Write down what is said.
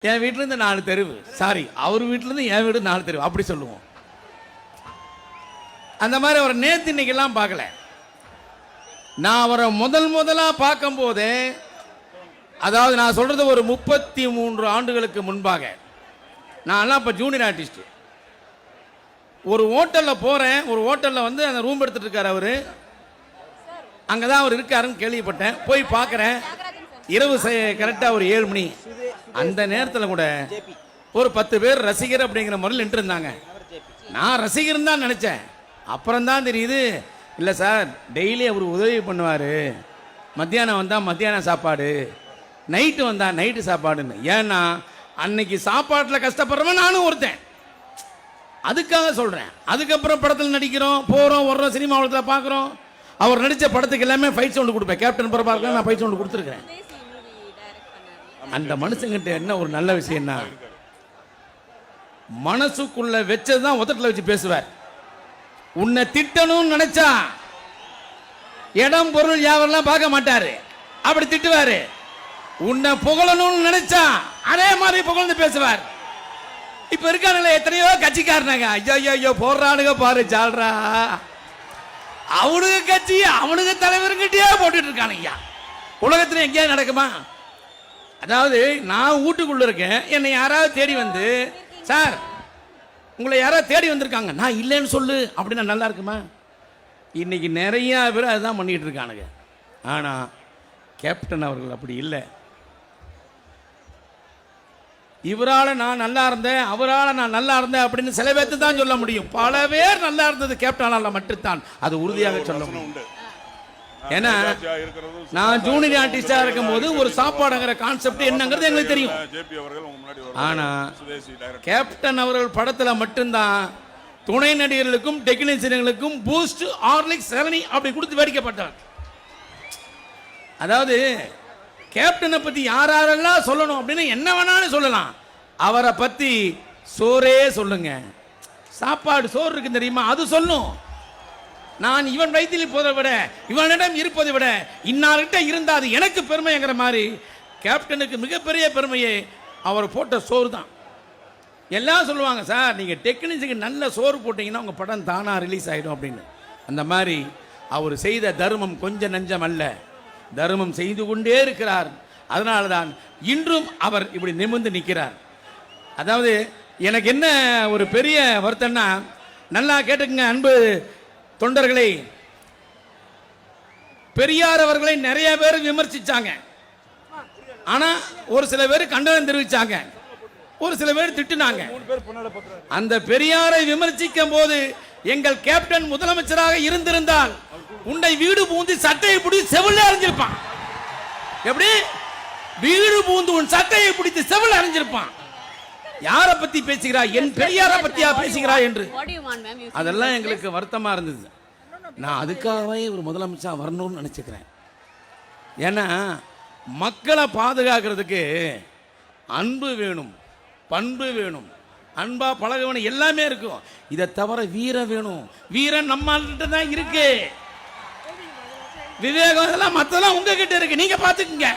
என் வீட்டிலேருந்து 4 தெருவு, சாரி அவர் வீட்டிலேருந்து என் வீடு 4 தெருவு, அப்படி சொல்லுவோம். அந்த மாதிரி அவரை நேற்று இன்னைக்கெல்லாம் பார்க்கல. நான் அவரை முதலாக பார்க்கும் போதே, அதாவது நான் சொல்றது ஒரு 33 ஆண்டுகளுக்கு முன்பாக, நான் இப்போ ஜூனியர் ஆர்டிஸ்ட். ஒரு ஹோட்டலில் போகிறேன், ஒரு ஹோட்டலில் வந்து அந்த ரூம் எடுத்துட்டு இருக்காரு அவர். அங்கே தான் அவர் இருக்காருன்னு கேள்விப்பட்டேன். போய் பார்க்குறேன், இரவு கரெக்டாக ஒரு 7 மணி. அந்த நேரத்தில் கூட ஒரு 10 பேர் ரசிகர் அப்படிங்கிற முறையில் நின்று இருந்தாங்க. நான் ரசிகர்னு தான் நினச்சேன். அப்புறம் தான் தெரியுது, இல்லை சார் டெய்லி அவர் உதவி பண்ணுவார், மத்தியானம் வந்தால் மத்தியான சாப்பாடு, நைட்டு வந்தால் நைட்டு சாப்பாடுன்னு. ஏன்னா அன்னைக்கு சாப்பாட்டில் கஷ்டப்படுறவன் நானும் ஒருத்தன், அதுக்காக சொல்கிறேன். அதுக்கப்புறம் படத்தில் நடிக்கிறோம், போகிறோம் வர்றோம், சினிமா உலகத்தில் பார்க்குறோம். அவர் நடித்த படத்துக்கு எல்லாமே ஃபைட் சவுண்டு கொடுப்பேன். கேப்டன் பிரபாகரன் நான் ஃபைட் சவுண்டு கொடுத்துருக்கிறேன். அந்த மனுஷங்கிட்ட என்ன ஒரு நல்ல விஷயம்னா, மனசுக்குள்ள வச்சதுதான் உதட்டில் வச்சு பேசுவார். உன்னை திட்டணும்னு நினைச்சா இடம் பொருள் யாவரெல்லாம் பார்க்க மாட்டாரு, அப்படி திட்டுவாரு. உன்னை புகழணும்னு நினைச்சா அதே மாதிரி புகழ்ந்து பேசுவார். இப்ப இருக்கானுங்களே எத்தனையோ கட்சிக்காரனாங்க, ஐயோ ஐயோ போடுறானுங்க பாரு சால்ரா, அவனுக்கு கட்சி அவனுக்கு தலைவருங்கிட்டே போட்டுட்டு இருக்கானுங்க. உலகத்துல எங்கேயாவது நடக்குமா? அதாவது நான் வீட்டுக்குள்ள இருக்கேன், என்னை யாராவது தேடி வந்து, சார் உங்களை யாராவது தேடி வந்திருக்காங்க, நான் இல்லைன்னு சொல்லு அப்படின்னா நல்லா இருக்குமா? இன்னைக்கு நிறைய பேர் அதுதான் பண்ணிட்டு இருக்கானுங்க. ஆனா கேப்டன் அவர்கள் அப்படி இல்லை. இவரால் நான் நல்லா இருந்தேன், அவரால் நான் நல்லா இருந்தேன் அப்படின்னு சில பேர்த்து தான் சொல்ல முடியும். பல பேர் நல்லா இருந்தது கேப்டனால மட்டும்தான், அது உறுதியாக சொல்ல முடியும். ஏன்னா நான் ஜூனியர் ஆர்டிஸ்டா இருக்கும் போது ஒரு சாப்பாடுங்கிற கான்செப்ட் என்னங்கிறது எங்களுக்கு தெரியும். ஆனா கேப்டன் அவர்கள் படத்துல மட்டும்தான் துணை நடிகர்களுக்கும் டெக்னீஷியன்களுக்கும் பூஸ்ட், ஹார்லிக்ஸ், சரணி அப்படி கொடுத்து வேடிக்கப்பட்டார். அதாவது கேப்டனை பத்தி யாரெல்லாம் சொல்லணும் அப்படின்னு என்ன வேணாலும் சொல்லலாம். அவரை பத்தி சோறே சொல்லுங்க, சாப்பாடு சோறு இருக்கு தெரியுமா, அது சொல்லும். நான் இவன் வயிற்றில் போதை விட இவனிடம் இருப்பதை விட இன்னார்கிட்ட இருந்தா அது எனக்கு பெருமைங்கிற மாதிரி கேப்டனுக்கு மிகப்பெரிய பெருமையே அவர் போட்ட சோறு தான். எல்லாம் சொல்லுவாங்க, சார் நீங்கள் டெக்னீஷியனுக்கு நல்ல சோறு போட்டிங்கன்னா உங்கள் படம் தானாக ரிலீஸ் ஆகிடும் அப்படின்னு. அந்த மாதிரி அவர் செய்த தர்மம் கொஞ்சம் நஞ்சம் அல்ல, தர்மம் செய்து கொண்டே இருக்கிறார். அதனால தான் இன்றும் அவர் இப்படி நிமிர்ந்து நிற்கிறார். அதாவது எனக்கு என்ன ஒரு பெரிய வருத்தம்னா, நல்லா கேட்டுக்குங்க அன்பு தொண்டர்களை, பெரியார் அவர்களை நிறைய பேர் விமர்சிச்சாங்க. ஆனா ஒரு சில பேர் கண்டனம் தெரிவிச்சாங்க, ஒரு சில பேர் திட்டுனாங்க. அந்த பெரியாரை விமர்சிக்கும் போது எங்கள் கேப்டன் முதலமைச்சராக இருந்திருந்தால் உன்னை வீடு பூந்து சட்டையை பிடித்து செவில அறிஞ்சிருப்பான். எப்படி வீடு பூந்து உன் சட்டையை பிடித்து செவில அறிஞ்சிருப்பான். யாரை பத்தி பேசுகிறா, என் பெரியாரை பத்தியா பேசுகிறா என்று. அதெல்லாம் எங்களுக்கு வருத்தமா இருந்தது. நான் அதுக்காகவே ஒரு முதலமைச்சர் வரணும்னு நினைச்சுக்கிறேன். ஏன்னா மக்களை பாதுகாக்கிறதுக்கு அன்பு வேணும், பண்பு வேணும், அன்பா பழக வேணும், எல்லாமே இருக்கும். இதை தவிர வீரம் வேணும். வீரன் நம்மள்கிட்ட தான் இருக்கு, விவேகம் இதெல்லாம் மற்றெல்லாம் உங்ககிட்ட இருக்கு, நீங்க பாத்துக்குங்க.